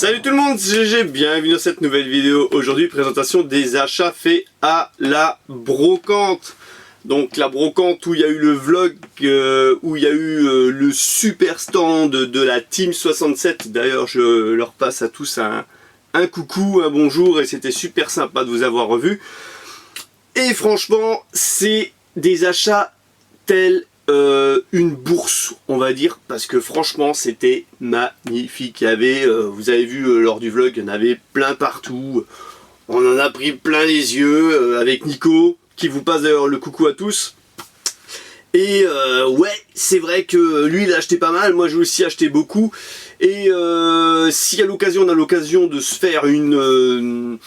Salut tout le monde, c'est GG, bienvenue dans cette nouvelle vidéo. Aujourd'hui, présentation des achats faits à la brocante. Donc la brocante où il y a eu le vlog, où il y a eu le super stand de la Team 67. D'ailleurs, je leur passe à tous un coucou, un bonjour, et c'était super sympa de vous avoir revu. Et franchement, c'est des achats tels une bourse, on va dire, parce que franchement c'était magnifique. Il y avait, vous avez vu lors du vlog, il y en avait plein partout. On en a pris plein les yeux avec Nico, qui vous passe d'ailleurs le coucou à tous. Et ouais, c'est vrai que lui il a acheté pas mal, moi j'ai aussi acheté beaucoup. Et si à l'occasion on a l'occasion de se faire une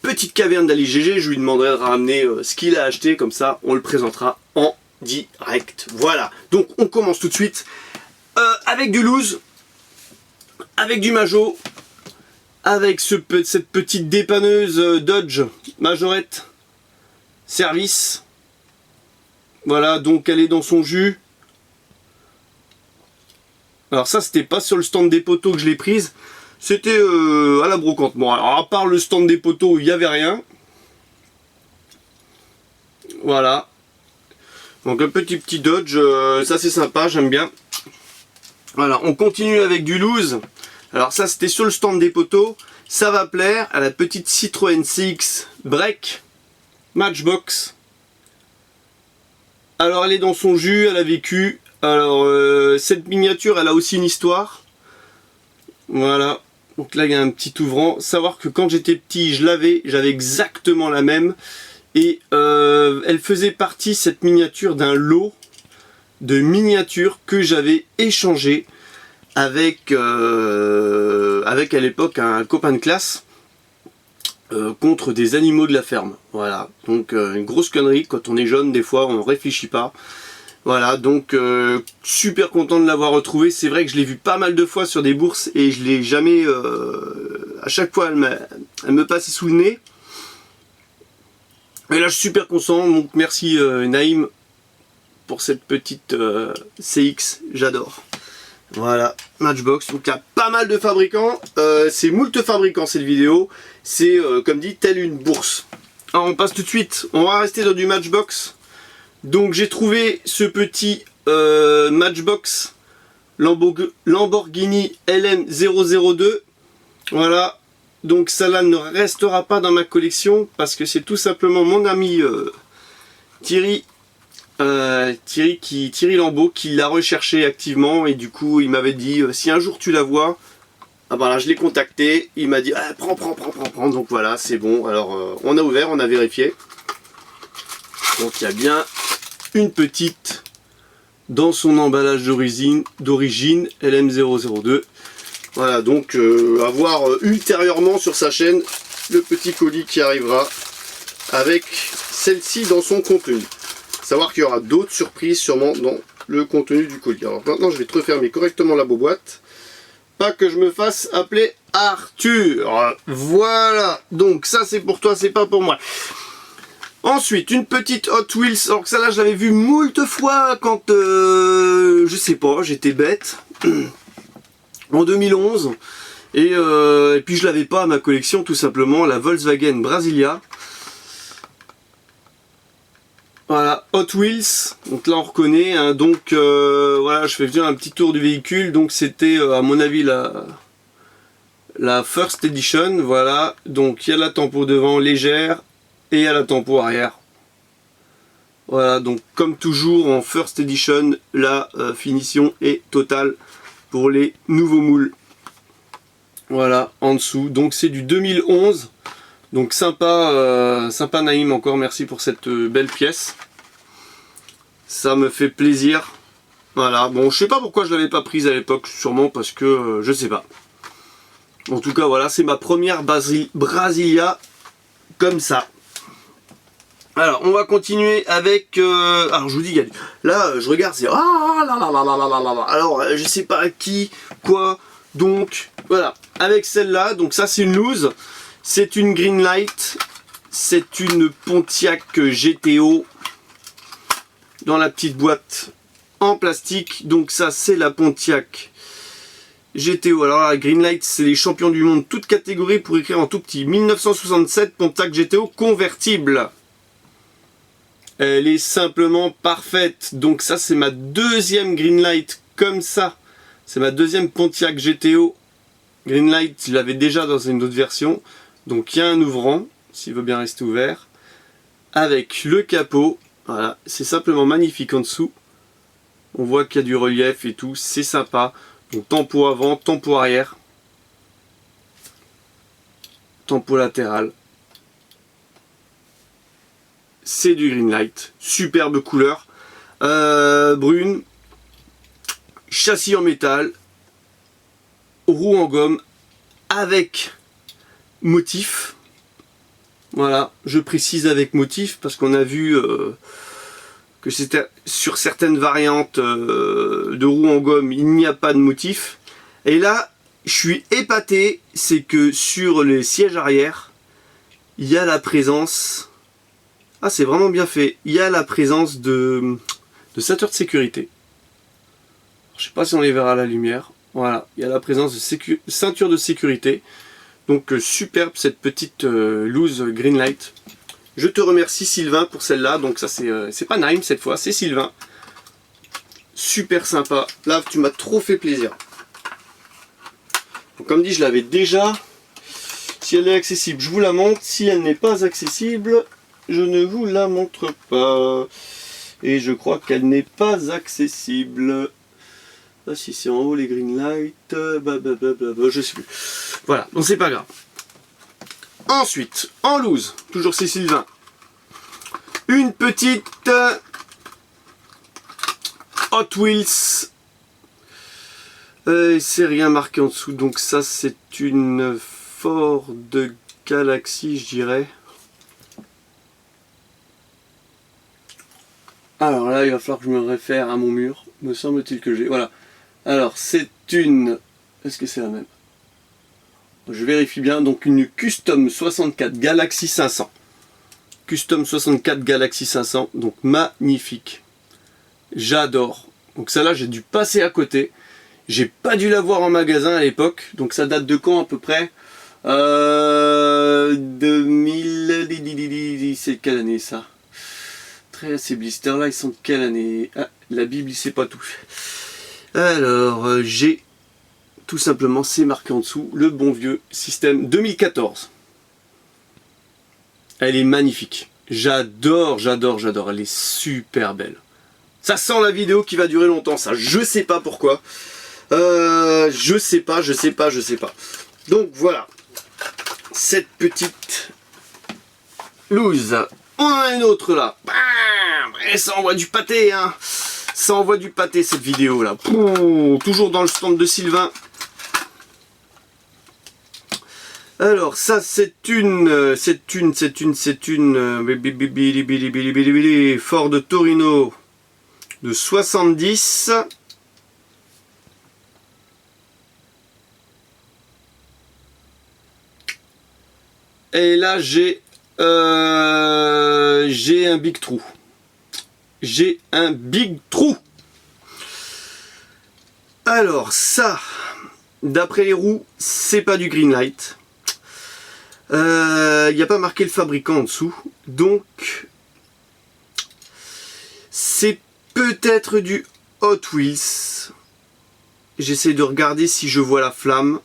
petite caverne d'Ali GG, je lui demanderai de ramener ce qu'il a acheté, comme ça on le présentera en direct. Voilà, donc on commence tout de suite avec du loose, avec du Majo, avec cette petite dépanneuse Dodge Majorette Service. Voilà, donc elle est dans son jus. Alors ça c'était pas sur le stand des poteaux que je l'ai prise, c'était à la brocante. Bon, alors à part le stand des poteaux, il n'y avait rien. Voilà. Donc un petit Dodge, ça c'est sympa, j'aime bien. Voilà, on continue avec du loose. Alors ça c'était sur le stand des poteaux. Ça va plaire à la petite Citroën CX Break Matchbox. Alors elle est dans son jus, elle a vécu. Alors cette miniature, elle a aussi une histoire. Voilà. Donc là il y a un petit ouvrant. Savoir que quand j'étais petit, j'avais exactement la même. Et elle faisait partie, cette miniature, d'un lot de miniatures que j'avais échangé avec à l'époque un copain de classe contre des animaux de la ferme. Voilà, donc une grosse connerie. Quand on est jeune, des fois on ne réfléchit pas. Voilà, donc super content de l'avoir retrouvé. C'est vrai que je l'ai vu pas mal de fois sur des bourses et je l'ai jamais... à chaque fois elle me passait sous le nez. Et là je suis super content, donc merci Naïm pour cette petite CX, j'adore. Voilà, Matchbox, donc il y a pas mal de fabricants, c'est moult fabricants cette vidéo, c'est comme dit, telle une bourse. Alors on passe tout de suite, on va rester dans du Matchbox. Donc j'ai trouvé ce petit Matchbox Lamborghini LM002, voilà. Donc ça là ne restera pas dans ma collection parce que c'est tout simplement mon ami Thierry Lambeau qui l'a recherché activement, et du coup il m'avait dit si un jour tu la vois, ah ben là je l'ai contacté, il m'a dit ah, prends, donc voilà c'est bon. Alors on a ouvert, on a vérifié, donc il y a bien une petite dans son emballage d'origine LM002. Voilà, donc à voir ultérieurement sur sa chaîne le petit colis qui arrivera avec celle-ci dans son contenu. Savoir qu'il y aura d'autres surprises sûrement dans le contenu du colis. Alors maintenant je vais te refermer correctement la boîte. Pas que je me fasse appeler Arthur. Voilà, donc ça c'est pour toi, c'est pas pour moi. Ensuite, une petite Hot Wheels. Alors que ça là je l'avais vu moult fois quand, je sais pas, j'étais bête. En 2011, et puis je l'avais pas à ma collection, tout simplement, la Volkswagen Brasilia. Voilà, Hot Wheels, donc là on reconnaît, hein, donc voilà, je fais venir un petit tour du véhicule, donc c'était à mon avis la First Edition, voilà, donc il y a la tempo devant légère, et il y a la tempo arrière. Voilà, donc comme toujours en First Edition, la finition est totale pour les nouveaux moules. Voilà, en dessous, donc c'est du 2011, donc sympa, sympa Naïm, encore merci pour cette belle pièce, ça me fait plaisir. Voilà, bon je sais pas pourquoi je l'avais pas prise à l'époque, sûrement parce que je sais pas. En tout cas voilà, c'est ma première Brasilia comme ça. Alors on va continuer avec alors je vous dis, il y a là je regarde, c'est alors je sais pas qui quoi, donc voilà, avec celle-là, donc ça c'est une loose, c'est une Greenlight, c'est une Pontiac GTO dans la petite boîte en plastique. Donc ça c'est la Pontiac GTO. Alors là, Greenlight, c'est les champions du monde, toute catégorie pour écrire en tout petit. 1967, Pontiac GTO convertible. Elle est simplement parfaite. Donc ça, c'est ma deuxième Greenlight comme ça. C'est ma deuxième Pontiac GTO. Greenlight, je l'avais déjà dans une autre version. Donc il y a un ouvrant, s'il veut bien rester ouvert. Avec le capot. Voilà, c'est simplement magnifique en dessous. On voit qu'il y a du relief et tout, c'est sympa. Donc tempo avant, tempo arrière. Tempo latéral. C'est du Greenlight. Superbe couleur. Brune. Châssis en métal. Roue en gomme. Avec motif. Voilà, je précise avec motif parce qu'on a vu que c'était sur certaines variantes de roues en gomme, il n'y a pas de motif. Et là, je suis épaté, c'est que sur les sièges arrière, il y a la présence... Ah, c'est vraiment bien fait. Il y a la présence de ceintures de sécurité. Je ne sais pas si on les verra à la lumière. Voilà, il y a la présence de ceinture de sécurité. Donc superbe cette petite loose Greenlight. Je te remercie Sylvain pour celle-là. Donc ça c'est pas Naïm cette fois, c'est Sylvain. Super sympa. Là tu m'as trop fait plaisir. Donc, comme dit, je l'avais déjà. Si elle est accessible, je vous la montre. Si elle n'est pas accessible, je ne vous la montre pas. Et je crois qu'elle n'est pas accessible. Ah, si c'est en haut les Greenlight, je sais plus. Voilà, donc c'est pas grave. Ensuite, en loose, toujours c'est Sylvain. Une petite Hot Wheels. C'est rien marqué en dessous, donc ça c'est une Ford Galaxy, je dirais. Alors là, il va falloir que je me réfère à mon mur, me semble-t-il que j'ai. Voilà. Alors, c'est une... Est-ce que c'est la même? Je vérifie bien. Donc, une Custom 64 Galaxy 500. Custom 64 Galaxy 500. Donc, magnifique. J'adore. Donc, celle-là, j'ai dû passer à côté. J'ai pas dû la voir en magasin à l'époque. Donc, ça date de quand à peu près 2000... C'est quelle année ça? Ces blisters-là, ils sont de quelle année? Ah, la Bible, il sait pas tout. Alors, j'ai tout simplement, c'est marqué en dessous, le bon vieux système 2014. Elle est magnifique. J'adore, j'adore, j'adore. Elle est super belle. Ça sent la vidéo qui va durer longtemps, ça. Je sais pas pourquoi. Je sais pas. Donc voilà. Cette petite loose. On en a une autre là. Et ça envoie du pâté, hein. Ça envoie du pâté cette vidéo là. Toujours dans le stand de Sylvain. Alors ça c'est une Ford Torino de 70. Et là j'ai un big trou. J'ai un big trou. Alors ça, d'après les roues, c'est pas du Greenlight. Il n'y a pas marqué le fabricant en dessous. Donc, c'est peut-être du Hot Wheels. J'essaie de regarder si je vois la flamme.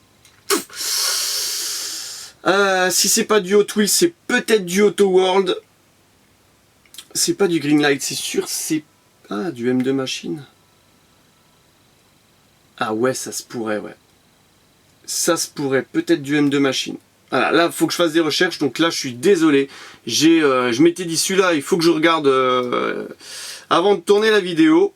Si c'est pas du Hot Wheels, c'est peut-être du Auto World. C'est pas du Greenlight, c'est sûr, c'est... Ah, du M2 Machine. Ah ouais, ça se pourrait, ouais. Ça se pourrait, peut-être du M2 Machine. Voilà, là, il faut que je fasse des recherches, donc là, je suis désolé. Je m'étais dit, celui-là, il faut que je regarde avant de tourner la vidéo.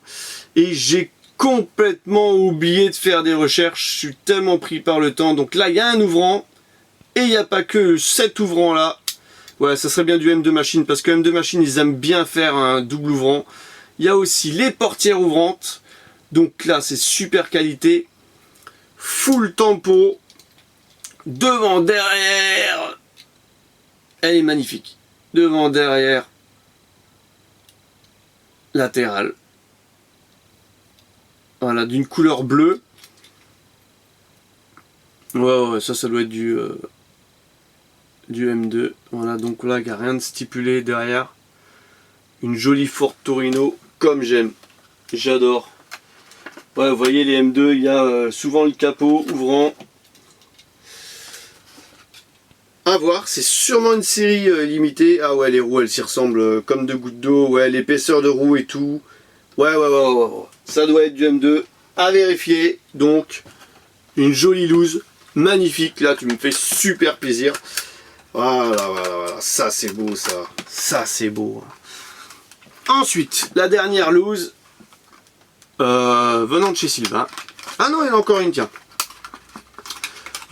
Et j'ai complètement oublié de faire des recherches. Je suis tellement pris par le temps. Donc là, il y a un ouvrant. Et il n'y a pas que cet ouvrant-là. Ouais, ça serait bien du M2 Machine, parce que M2 Machine, ils aiment bien faire un double ouvrant. Il y a aussi les portières ouvrantes. Donc là, c'est super qualité. Full tempo. Devant, derrière. Elle est magnifique. Devant, derrière. Latéral. Voilà, d'une couleur bleue. Ouais, ça doit être du M2. Voilà, donc là, il n'y a rien de stipulé derrière. Une jolie Ford Torino, comme j'aime. J'adore. Ouais, vous voyez, les M2, il y a souvent le capot ouvrant. À voir, c'est sûrement une série limitée. Ah ouais, les roues, elles s'y ressemblent comme deux gouttes d'eau. Ouais, l'épaisseur de roue et tout. Ouais. Ça doit être du M2. À vérifier. Donc, une jolie loose. Magnifique. Là, tu me fais super plaisir. Voilà. Ça, c'est beau, ça. Ça, c'est beau. Ensuite, la dernière loose. Venant de chez Sylvain. Ah non, il y en a encore une, tiens.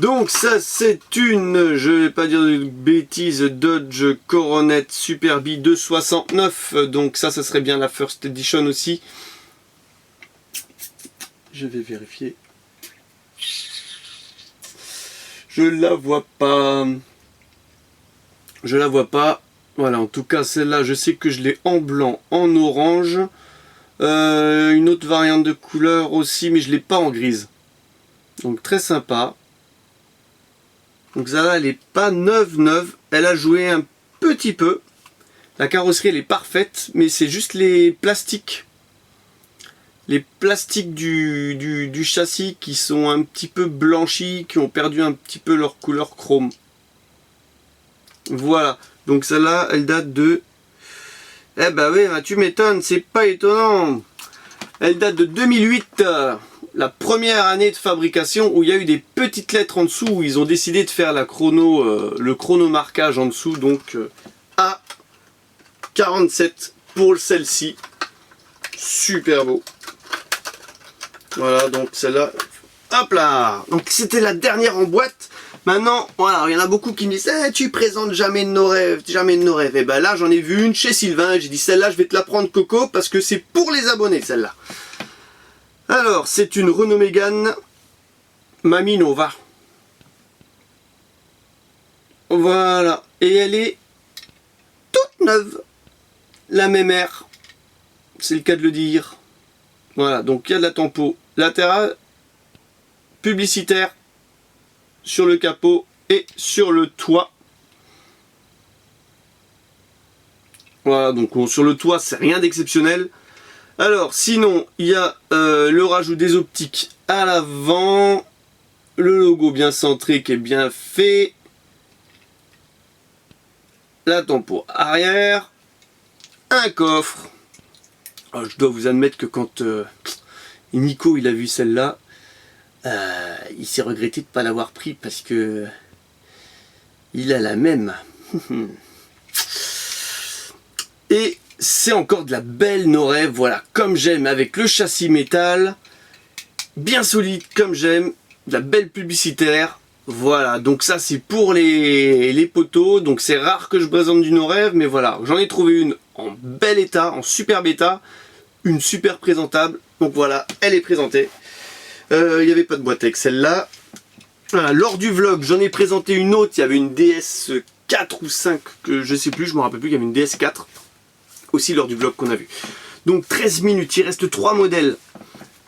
Donc ça c'est une, je vais pas dire de bêtises, Dodge Coronet Super B 269. Donc ça serait bien la First Edition aussi. Je vais vérifier. Je la vois pas. Je la vois pas. Voilà, en tout cas celle-là, je sais que je l'ai en blanc, en orange. Une autre variante de couleur aussi, mais je l'ai pas en grise. Donc très sympa. Donc celle-là, elle n'est pas neuve. Elle a joué un petit peu. La carrosserie, elle est parfaite, mais c'est juste les plastiques. Les plastiques du châssis qui sont un petit peu blanchis, qui ont perdu un petit peu leur couleur chrome. Voilà. Donc celle-là, elle date de... Eh ben oui, tu m'étonnes, c'est pas étonnant. Elle date de 2008. La première année de fabrication où il y a eu des petites lettres en dessous où ils ont décidé de faire la le chronomarquage en dessous, donc A47 pour celle-ci. Super beau. Voilà, donc celle-là, hop là. Donc c'était la dernière en boîte. Maintenant, voilà, il y en a beaucoup qui me disent tu présentes jamais de nos rêves, jamais de nos rêves. Et ben là, j'en ai vu une chez Sylvain. J'ai dit celle-là, je vais te la prendre, Coco, parce que c'est pour les abonnés, celle-là. Alors, c'est une Renault Mégane Mamie Nova. Voilà. Et elle est toute neuve. La même air. C'est le cas de le dire. Voilà. Donc, il y a de la tempo latérale, publicitaire, sur le capot et sur le toit. Voilà. Donc, sur le toit, c'est rien d'exceptionnel. Alors, sinon, il y a le rajout des optiques à l'avant, le logo bien centré qui est bien fait, la tempo arrière, un coffre. Alors, je dois vous admettre que quand Nico il a vu celle-là, il s'est regretté de ne pas l'avoir pris parce que il a la même. Et c'est encore de la belle no-rêve, voilà, comme j'aime, avec le châssis métal, bien solide, comme j'aime, de la belle publicitaire, voilà, donc ça c'est pour les poteaux, donc c'est rare que je présente du no-rêve, mais voilà, j'en ai trouvé une en bel état, en superbe état, une super présentable, donc voilà, elle est présentée. Il n'y avait pas de boîte avec celle-là. Voilà, lors du vlog, j'en ai présenté une autre, il y avait une DS4 ou 5, que je sais plus, je me rappelle plus, il y avait une DS4. Aussi lors du vlog qu'on a vu. Donc 13 minutes, il reste 3 modèles.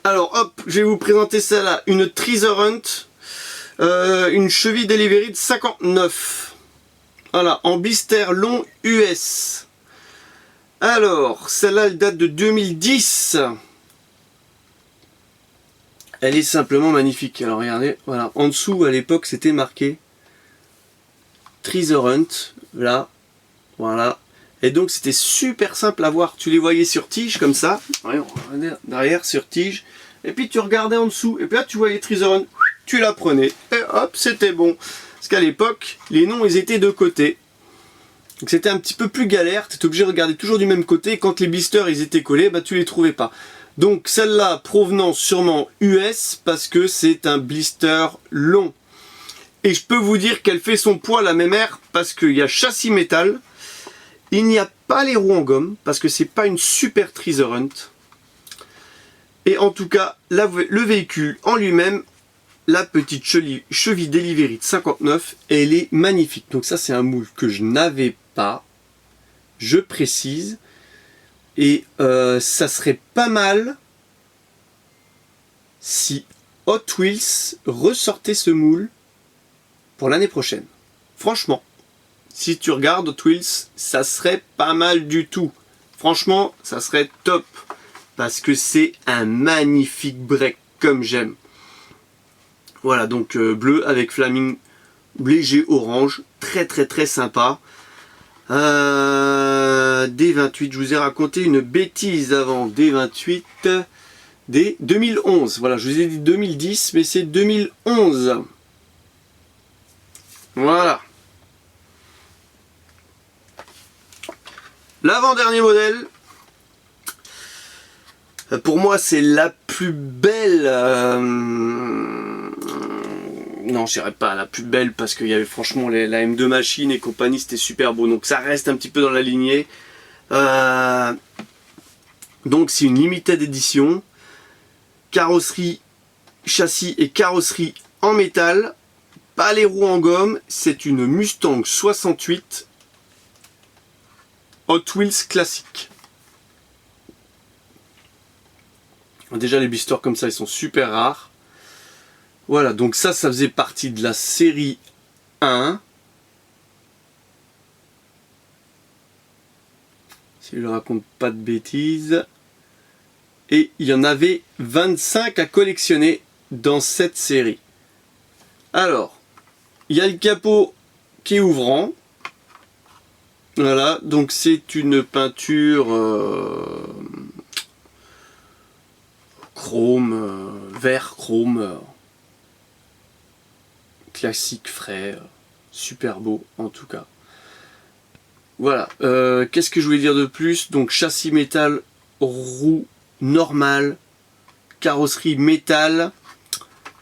Alors hop, je vais vous présenter celle-là, une Treasure Hunt, une cheville delivery de 59. Voilà, en blister long US. Alors, celle-là, elle date de 2010. Elle est simplement magnifique. Alors regardez, voilà, en dessous à l'époque c'était marqué Treasure Hunt, là, voilà. Et donc c'était super simple à voir, tu les voyais sur tige comme ça, derrière sur tige, et puis tu regardais en dessous, et puis là tu voyais Treasure Hunt, tu la prenais, et hop, c'était bon. Parce qu'à l'époque, les noms ils étaient de côté, donc c'était un petit peu plus galère, tu étais obligé de regarder toujours du même côté, et quand les blisters ils étaient collés, bah tu les trouvais pas. Donc celle-là, provenance sûrement US, parce que c'est un blister long. Et je peux vous dire qu'elle fait son poids la même air, parce qu'il y a châssis métal. Il n'y a pas les roues en gomme, parce que c'est pas une super Treasure Hunt. Et en tout cas, le véhicule en lui-même, la petite cheville delivery de 59, elle est magnifique. Donc ça, c'est un moule que je n'avais pas, je précise. Et ça serait pas mal si Hot Wheels ressortait ce moule pour l'année prochaine. Franchement, si tu regardes Hot Wheels, ça serait pas mal du tout. Franchement, ça serait top. Parce que c'est un magnifique break, comme j'aime. Voilà, donc bleu avec flaming léger orange. Très très très sympa. D28, je vous ai raconté une bêtise avant. D28, D 2011. Voilà, je vous ai dit 2010, mais c'est 2011. Voilà. L'avant-dernier modèle, pour moi c'est la plus belle, non je dirais pas la plus belle parce qu'il y avait franchement la M2 Machine et compagnie, c'était super beau, donc ça reste un petit peu dans la lignée. Donc c'est une limited edition, carrosserie, châssis et carrosserie en métal, pas les roues en gomme, c'est une Mustang 68 Hot Wheels classique. Déjà les blisters comme ça ils sont super rares. Voilà, donc ça faisait partie de la série 1. Si je ne raconte pas de bêtises. Et il y en avait 25 à collectionner dans cette série. Alors, il y a le capot qui est ouvrant. Voilà, donc c'est une peinture chrome, vert chrome, classique frais, super beau en tout cas. Voilà, qu'est-ce que je voulais dire de plus? Donc châssis métal, roue normale, carrosserie métal.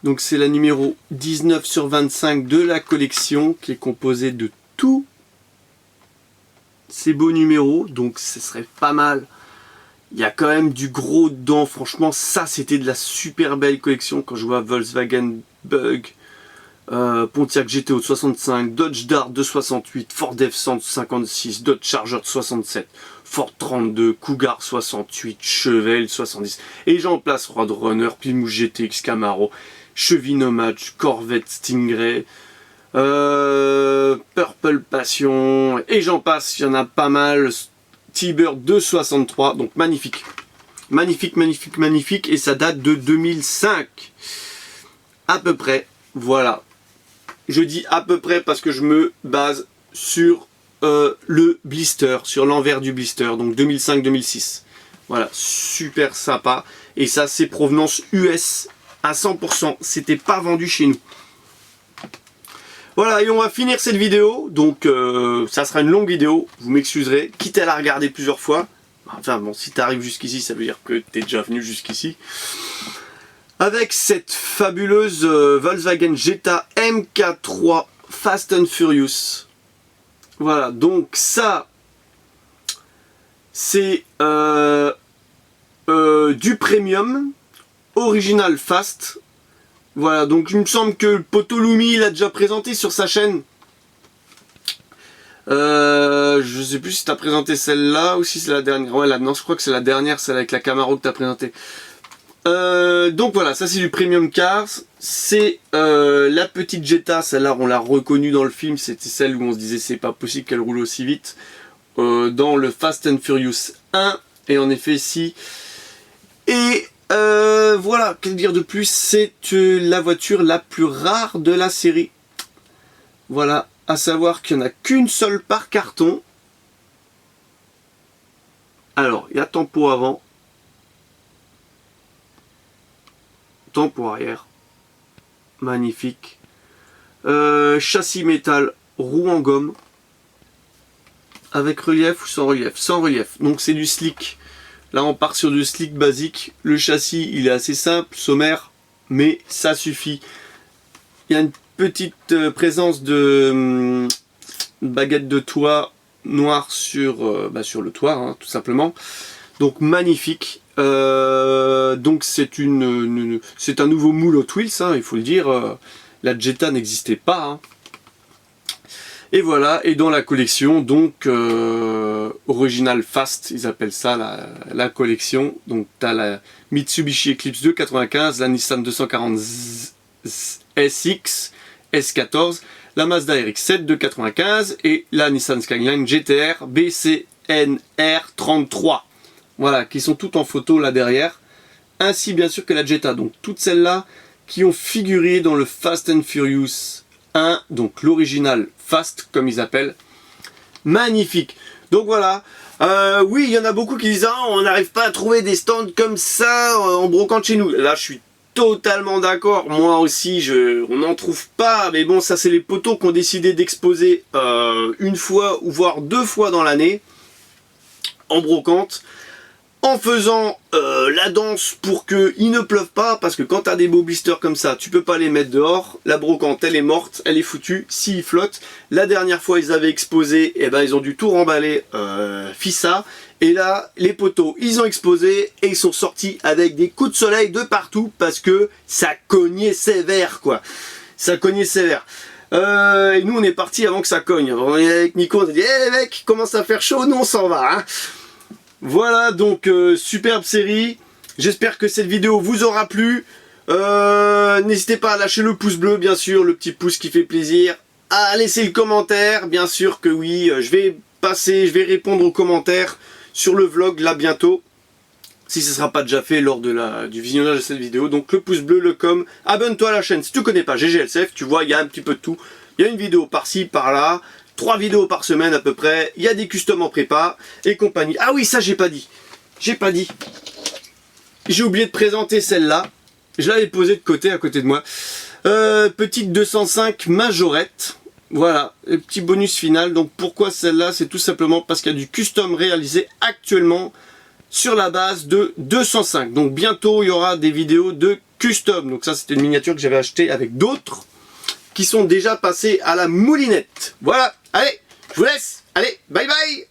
Donc c'est la numéro 19/25 de la collection qui est composée de tous ces beaux numéros, donc ce serait pas mal. Il y a quand même du gros dedans, franchement ça c'était de la super belle collection. Quand je vois Volkswagen Bug, Pontiac GTO de 65, Dodge Dart de 68, Ford F-100 de 56, Dodge Charger de 67, Ford 32, Cougar 68, Chevelle 70, et j'en place Roadrunner, Plymouth GTX Camaro, Chevy Nomad, Corvette Stingray, Purple Passion, et j'en passe, il y en a pas mal. T-Bird de 63, donc magnifique. Magnifique, magnifique, magnifique, et ça date de 2005. À peu près, voilà. Je dis à peu près parce que je me base sur le blister, sur l'envers du blister, donc 2005-2006. Voilà, super sympa. Et ça, c'est provenance US à 100%. C'était pas vendu chez nous. Voilà, et on va finir cette vidéo, donc ça sera une longue vidéo, vous m'excuserez, quitte à la regarder plusieurs fois. Enfin bon, si tu arrives jusqu'ici, ça veut dire que tu es déjà venu jusqu'ici. Avec cette fabuleuse Volkswagen Jetta MK3 Fast and Furious. Voilà, donc ça, c'est du premium, original fast. Voilà, donc il me semble que le Poto Lumi l'a déjà présenté sur sa chaîne. Je sais plus si tu as présenté celle-là ou si c'est la dernière. Ouais, là, non, je crois que c'est la dernière, celle avec la Camaro que tu as présentée. Donc voilà, ça c'est du Premium Cars. C'est la petite Jetta, celle-là on l'a reconnue dans le film. C'était celle où on se disait c'est pas possible qu'elle roule aussi vite. Dans le Fast and Furious 1. Et en effet, si. Et voilà, qu'est-ce dire de plus, c'est la voiture la plus rare de la série. Voilà, à savoir qu'il n'y en a qu'une seule par carton. Alors, il y a tempo avant, tempo arrière, magnifique. Châssis métal, roue en gomme, avec relief ou sans relief? Sans relief, donc c'est du slick. Là on part sur du slick basique. Le châssis il est assez simple, sommaire, mais ça suffit. Il y a une petite présence de baguette de toit noire sur le toit, hein, tout simplement. Donc magnifique. Donc c'est c'est un nouveau moule Hot Wheels, hein, il faut le dire. La Jetta n'existait pas. Hein. Et voilà, et dans la collection, donc Original Fast, ils appellent ça la collection. Donc tu as la Mitsubishi Eclipse 295, la Nissan 240 SX, S14, la Mazda RX-7 de 95 et la Nissan Skyline GTR BCNR33. Voilà, qui sont toutes en photo là derrière. Ainsi bien sûr que la Jetta, donc toutes celles-là qui ont figuré dans le Fast and Furious 1, donc l'original Fast comme ils appellent. Magnifique. Donc voilà, oui il y en a beaucoup qui disent ah, on n'arrive pas à trouver des stands comme ça en brocante chez nous. Là je suis totalement d'accord, moi aussi on n'en trouve pas, mais bon ça c'est les poteaux qui ont décidé d'exposer une fois ou voire 2 fois dans l'année en brocante, en faisant la danse pour qu'il ne pleuve pas, parce que quand tu as des beaux blisters comme ça, tu peux pas les mettre dehors, la brocante elle est morte, elle est foutue, s'ils flottent. La dernière fois ils avaient exposé, et ben ils ont dû tout remballer Fissa, et là les poteaux ils ont exposé, et ils sont sortis avec des coups de soleil de partout, parce que ça cognait sévère quoi, ça cognait sévère. Et nous on est parti avant que ça cogne, avec Nico on a dit hey, les mecs, commence à faire chaud, nous on s'en va hein. Voilà donc superbe série, j'espère que cette vidéo vous aura plu, n'hésitez pas à lâcher le pouce bleu bien sûr, le petit pouce qui fait plaisir, à laisser le commentaire, bien sûr que oui, je vais répondre aux commentaires sur le vlog là bientôt, si ce ne sera pas déjà fait lors de du visionnage de cette vidéo, donc le pouce bleu, le com, abonne-toi à la chaîne si tu ne connais pas GGLCF, tu vois il y a un petit peu de tout, il y a une vidéo par-ci, par-là, 3 vidéos par semaine à peu près, il y a des customs en prépa et compagnie. Ah oui, ça j'ai pas dit. J'ai oublié de présenter celle-là. Je l'avais posée de côté, à côté de moi. Petite 205 majorette. Voilà, le petit bonus final. Donc pourquoi celle-là? C'est tout simplement parce qu'il y a du custom réalisé actuellement sur la base de 205. Donc bientôt il y aura des vidéos de custom. Donc ça c'était une miniature que j'avais achetée avec d'autres qui sont déjà passés à la moulinette. Voilà, allez, je vous laisse. Allez, bye bye.